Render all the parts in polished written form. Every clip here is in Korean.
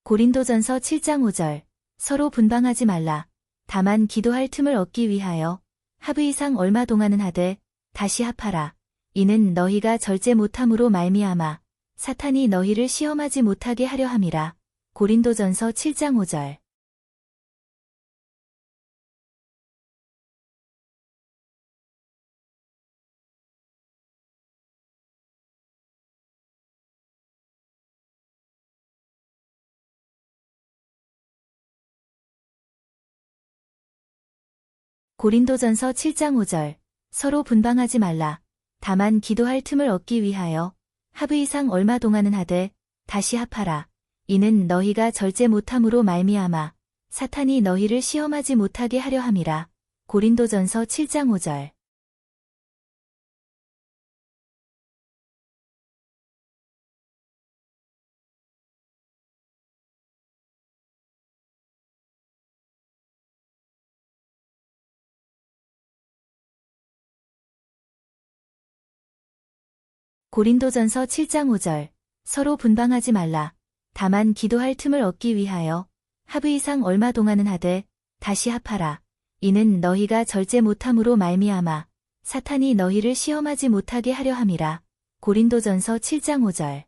고린도전서 7장 5절. 서로 분방하지 말라. 다만 기도할 틈을 얻기 위하여 하브 이상 얼마 동안은 하되 다시 합하라. 이는 너희가 절제 못함으로 말미암아 사탄이 너희를 시험하지 못하게 하려 함이라. 고린도전서 7장 5절. 고린도전서 7장 5절. 서로 분방하지 말라. 다만 기도할 틈을 얻기 위하여 하브 이상 얼마 동안은 하되 다시 합하라. 이는 너희가 절제 못함으로 말미암아 사탄이 너희를 시험하지 못하게 하려 함이라. 고린도전서 7장 5절. 고린도전서 7장 5절. 서로 분방하지 말라. 다만 기도할 틈을 얻기 위하여 하브 이상 얼마 동안은 하되 다시 합하라. 이는 너희가 절제 못함으로 말미암아 사탄이 너희를 시험하지 못하게 하려 함이라. 고린도전서 7장 5절.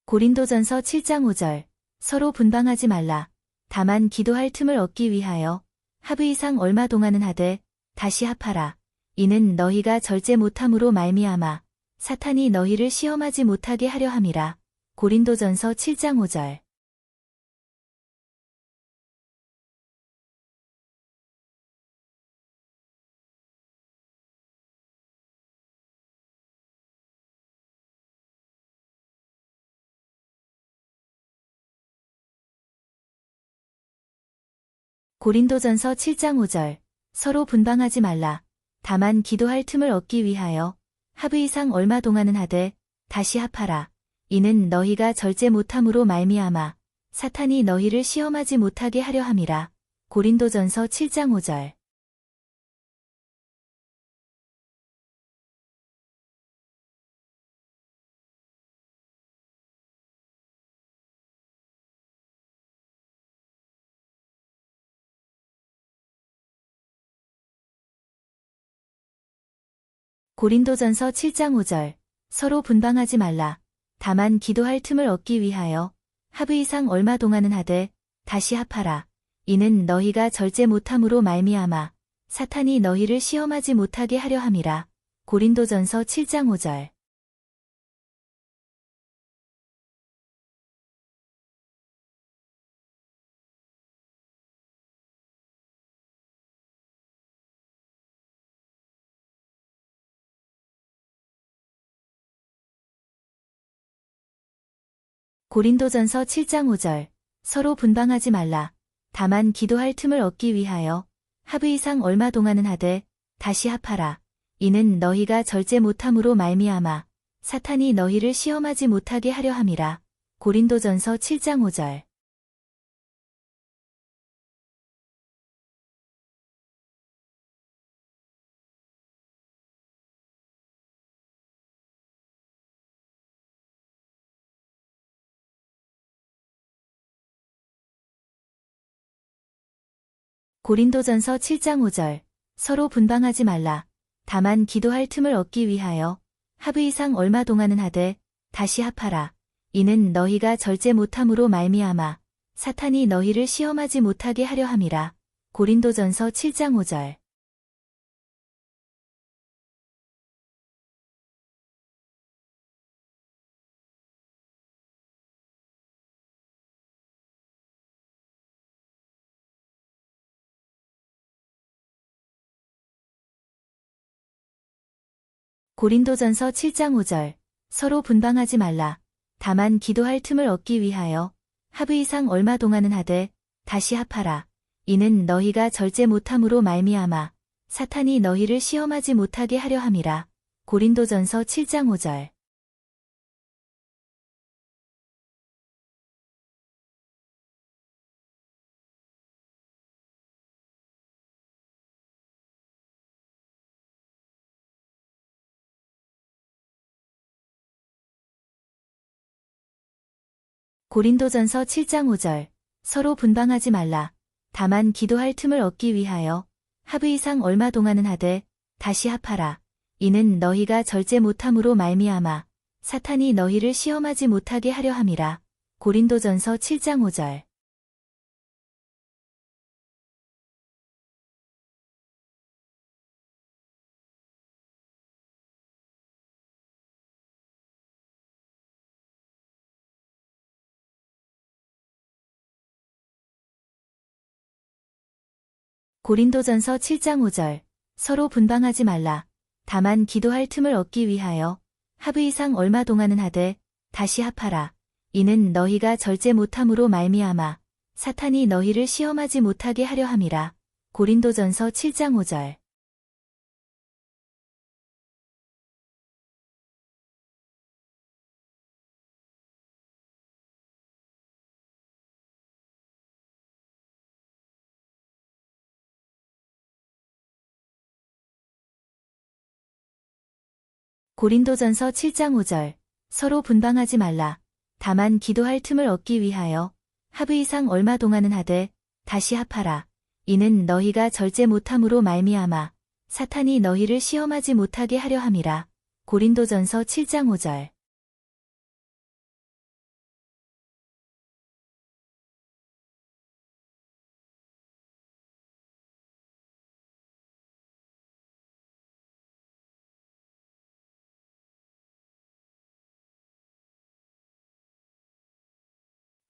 고린도전서 7장 5절. 서로 분방하지 말라. 다만 기도할 틈을 얻기 위하여 하브 이상 얼마 동안은 하되 다시 합하라. 이는 너희가 절제 못함으로 말미암아 사탄이 너희를 시험하지 못하게 하려 함이라. 고린도전서 7장 5절. 고린도전서 7장 5절. 서로 분방하지 말라. 다만 기도할 틈을 얻기 위하여 하브 이상 얼마 동안은 하되 다시 합하라. 이는 너희가 절제 못함으로 말미암아 사탄이 너희를 시험하지 못하게 하려 함이라. 고린도전서 7장 5절. 고린도전서 7장 5절. 서로 분방하지 말라. 다만 기도할 틈을 얻기 위하여 하브 이상 얼마 동안은 하되 다시 합하라. 이는 너희가 절제 못함으로 말미암아 사탄이 너희를 시험하지 못하게 하려 함이라. 고린도전서 7장 5절. 고린도전서 7장 5절. 서로 분방하지 말라. 다만 기도할 틈을 얻기 위하여 하브 이상 얼마 동안은 하되 다시 합하라. 이는 너희가 절제 못함으로 말미암아 사탄이 너희를 시험하지 못하게 하려 함이라. 고린도전서 7장 5절. 고린도전서 7장 5절. 서로 분방하지 말라. 다만 기도할 틈을 얻기 위하여 하브 이상 얼마 동안은 하되 다시 합하라. 이는 너희가 절제 못함으로 말미암아 사탄이 너희를 시험하지 못하게 하려 함이라. 고린도전서 7장 5절. 고린도전서 7장 5절. 서로 분방하지 말라. 다만 기도할 틈을 얻기 위하여 하브 이상 얼마 동안은 하되 다시 합하라. 이는 너희가 절제 못함으로 말미암아 사탄이 너희를 시험하지 못하게 하려 함이라. 고린도전서 7장 5절. 고린도전서 7장 5절. 서로 분방하지 말라. 다만 기도할 틈을 얻기 위하여 하브 이상 얼마 동안은 하되 다시 합하라. 이는 너희가 절제 못함으로 말미암아 사탄이 너희를 시험하지 못하게 하려 함이라. 고린도전서 7장 5절. 고린도전서 7장 5절. 서로 분방하지 말라. 다만 기도할 틈을 얻기 위하여 하브 이상 얼마 동안은 하되 다시 합하라. 이는 너희가 절제 못함으로 말미암아 사탄이 너희를 시험하지 못하게 하려 함이라. 고린도전서 7장 5절. 고린도전서 7장 5절. 서로 분방하지 말라. 다만 기도할 틈을 얻기 위하여 하브 이상 얼마 동안은 하되 다시 합하라. 이는 너희가 절제 못함으로 말미암아 사탄이 너희를 시험하지 못하게 하려 함이라. 고린도전서 7장 5절.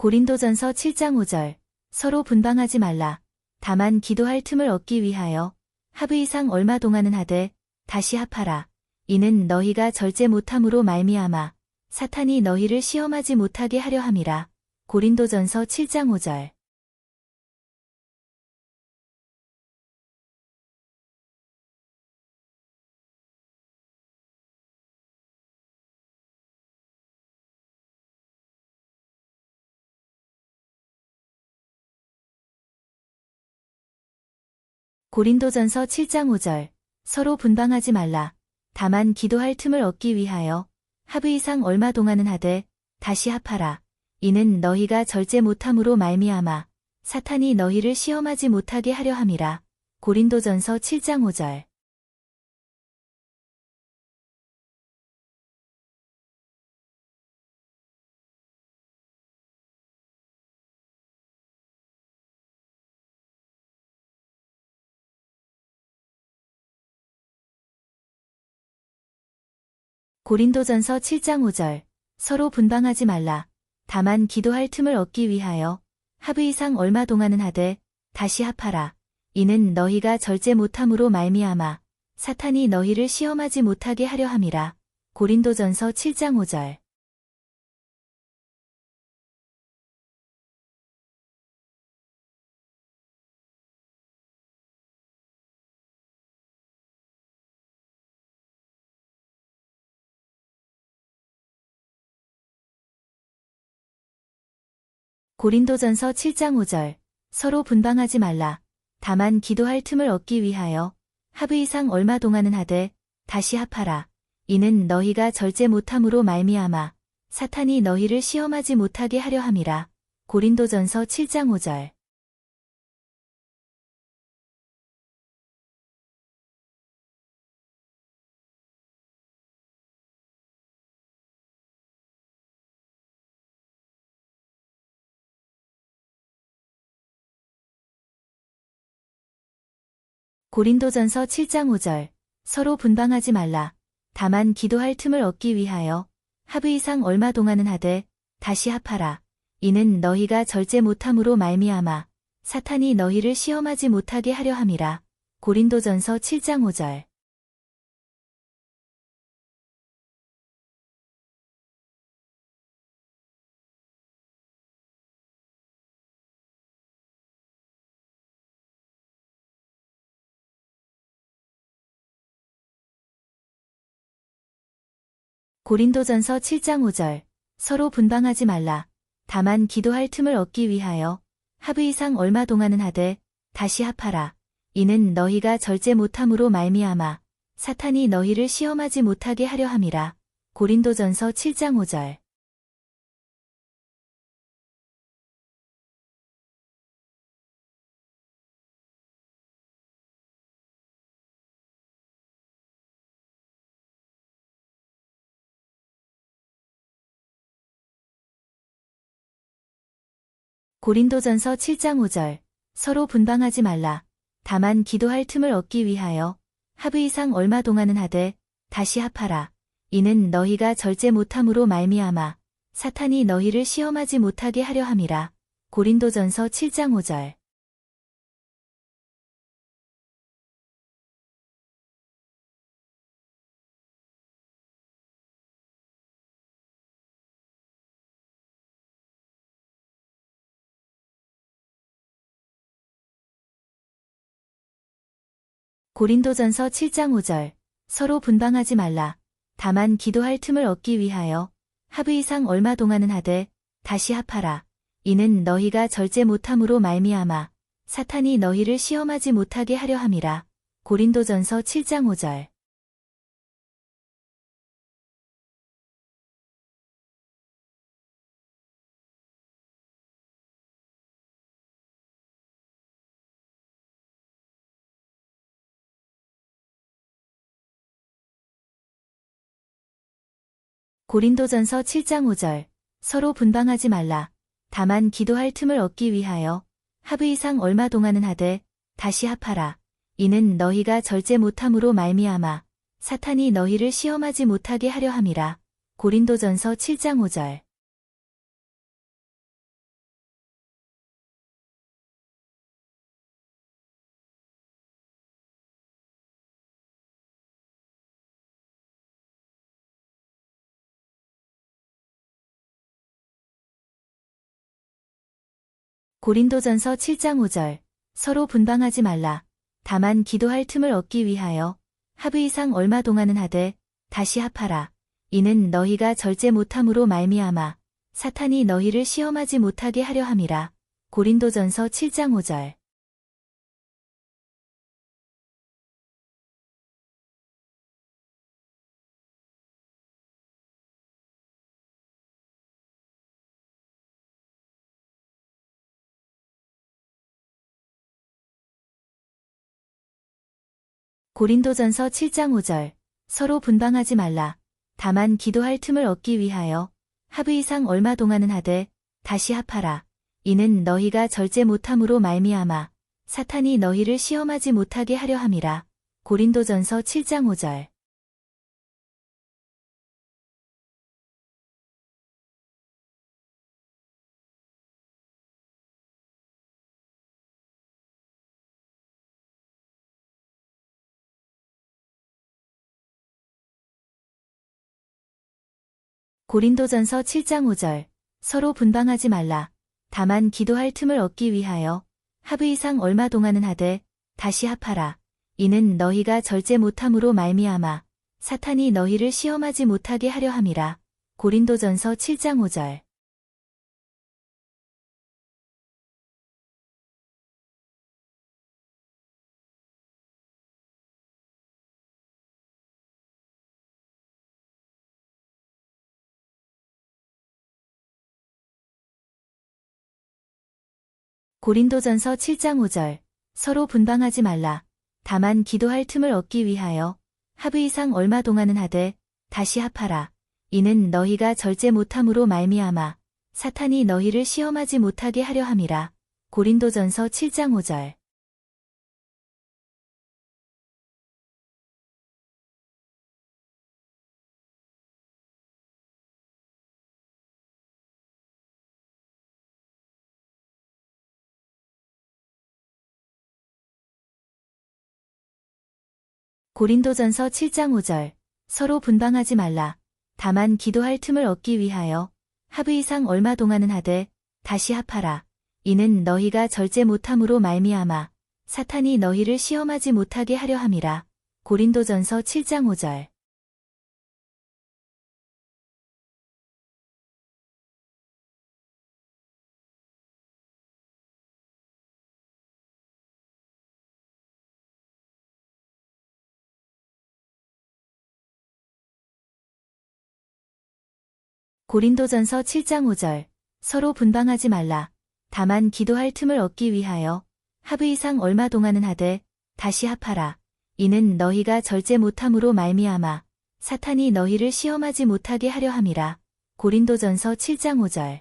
고린도전서 7장 5절. 서로 분방하지 말라. 다만 기도할 틈을 얻기 위하여 하브 이상 얼마 동안은 하되 다시 합하라. 이는 너희가 절제 못함으로 말미암아 사탄이 너희를 시험하지 못하게 하려 함이라. 고린도전서 7장 5절. 고린도전서 7장 5절. 서로 분방하지 말라. 다만 기도할 틈을 얻기 위하여 하브 이상 얼마 동안은 하되 다시 합하라. 이는 너희가 절제 못함으로 말미암아 사탄이 너희를 시험하지 못하게 하려 함이라. 고린도전서 7장 5절. 고린도전서 7장 5절. 서로 분방하지 말라. 다만 기도할 틈을 얻기 위하여 하브 이상 얼마 동안은 하되 다시 합하라. 이는 너희가 절제 못함으로 말미암아 사탄이 너희를 시험하지 못하게 하려 함이라. 고린도전서 7장 5절. 고린도전서 7장 5절. 서로 분방하지 말라. 다만 기도할 틈을 얻기 위하여 하브 이상 얼마 동안은 하되 다시 합하라. 이는 너희가 절제 못함으로 말미암아 사탄이 너희를 시험하지 못하게 하려 함이라. 고린도전서 7장 5절. 고린도전서 7장 5절. 서로 분방하지 말라. 다만 기도할 틈을 얻기 위하여 하브 이상 얼마 동안은 하되 다시 합하라. 이는 너희가 절제 못함으로 말미암아 사탄이 너희를 시험하지 못하게 하려 함이라. 고린도전서 7장 5절. 고린도전서 7장 5절. 서로 분방하지 말라. 다만 기도할 틈을 얻기 위하여 하브 이상 얼마 동안은 하되 다시 합하라. 이는 너희가 절제 못함으로 말미암아 사탄이 너희를 시험하지 못하게 하려 함이라. 고린도전서 7장 5절. 고린도전서 7장 5절. 서로 분방하지 말라. 다만 기도할 틈을 얻기 위하여 하브 이상 얼마 동안은 하되 다시 합하라. 이는 너희가 절제 못함으로 말미암아 사탄이 너희를 시험하지 못하게 하려 함이라. 고린도전서 7장 5절. 고린도전서 7장 5절. 서로 분방하지 말라. 다만 기도할 틈을 얻기 위하여 하브 이상 얼마 동안은 하되 다시 합하라. 이는 너희가 절제 못함으로 말미암아 사탄이 너희를 시험하지 못하게 하려 함이라. 고린도전서 7장 5절. 고린도전서 7장 5절. 서로 분방하지 말라. 다만 기도할 틈을 얻기 위하여 하브 이상 얼마 동안은 하되 다시 합하라. 이는 너희가 절제 못함으로 말미암아 사탄이 너희를 시험하지 못하게 하려 함이라. 고린도전서 7장 5절. 고린도전서 7장 5절. 서로 분방하지 말라. 다만 기도할 틈을 얻기 위하여 하브 이상 얼마 동안은 하되 다시 합하라. 이는 너희가 절제 못함으로 말미암아 사탄이 너희를 시험하지 못하게 하려 함이라. 고린도전서 7장 5절. 고린도전서 7장 5절. 서로 분방하지 말라. 다만 기도할 틈을 얻기 위하여 하브 이상 얼마 동안은 하되 다시 합하라. 이는 너희가 절제 못함으로 말미암아 사탄이 너희를 시험하지 못하게 하려 함이라. 고린도전서 7장 5절. 고린도전서 7장 5절. 서로 분방하지 말라. 다만 기도할 틈을 얻기 위하여 하브 이상 얼마 동안은 하되 다시 합하라. 이는 너희가 절제 못함으로 말미암아 사탄이 너희를 시험하지 못하게 하려 함이라. 고린도전서 7장 5절. 고린도전서 7장 5절. 서로 분방하지 말라. 다만 기도할 틈을 얻기 위하여 하브 이상 얼마 동안은 하되 다시 합하라. 이는 너희가 절제 못함으로 말미암아 사탄이 너희를 시험하지 못하게 하려 함이라. 고린도전서 7장 5절. 고린도전서 7장 5절. 서로 분방하지 말라. 다만 기도할 틈을 얻기 위하여 하브 이상 얼마 동안은 하되 다시 합하라. 이는 너희가 절제 못함으로 말미암아 사탄이 너희를 시험하지 못하게 하려 함이라. 고린도전서 7장 5절. 고린도전서 7장 5절. 서로 분방하지 말라. 다만 기도할 틈을 얻기 위하여 하브 이상 얼마 동안은 하되 다시 합하라. 이는 너희가 절제 못함으로 말미암아 사탄이 너희를 시험하지 못하게 하려 함이라. 고린도전서 7장 5절.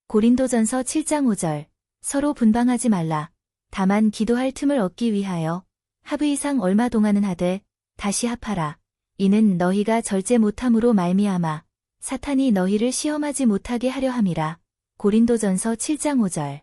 고린도전서 7장 5절. 서로 분방하지 말라. 다만 기도할 틈을 얻기 위하여 하브 이상 얼마 동안은 하되 다시 합하라. 이는 너희가 절제 못함으로 말미암아 사탄이 너희를 시험하지 못하게 하려 함이라. 고린도전서 7장 5절.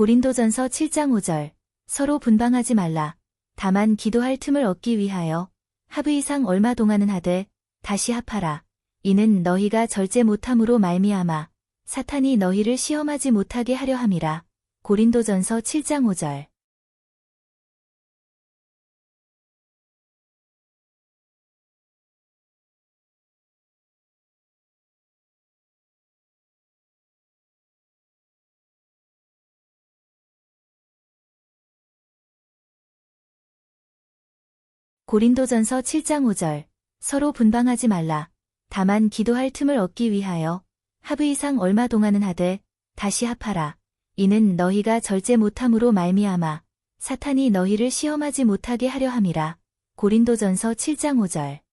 고린도전서 7장 5절. 서로 분방하지 말라. 다만 기도할 틈을 얻기 위하여 하브 이상 얼마 동안은 하되 다시 합하라. 이는 너희가 절제 못함으로 말미암아 사탄이 너희를 시험하지 못하게 하려 함이라. 고린도전서 7장 5절. 고린도전서 7장 5절. 서로 분방하지 말라. 다만 기도할 틈을 얻기 위하여 하브 이상 얼마 동안은 하되 다시 합하라. 이는 너희가 절제 못함으로 말미암아 사탄이 너희를 시험하지 못하게 하려 함이라. 고린도전서 7장 5절.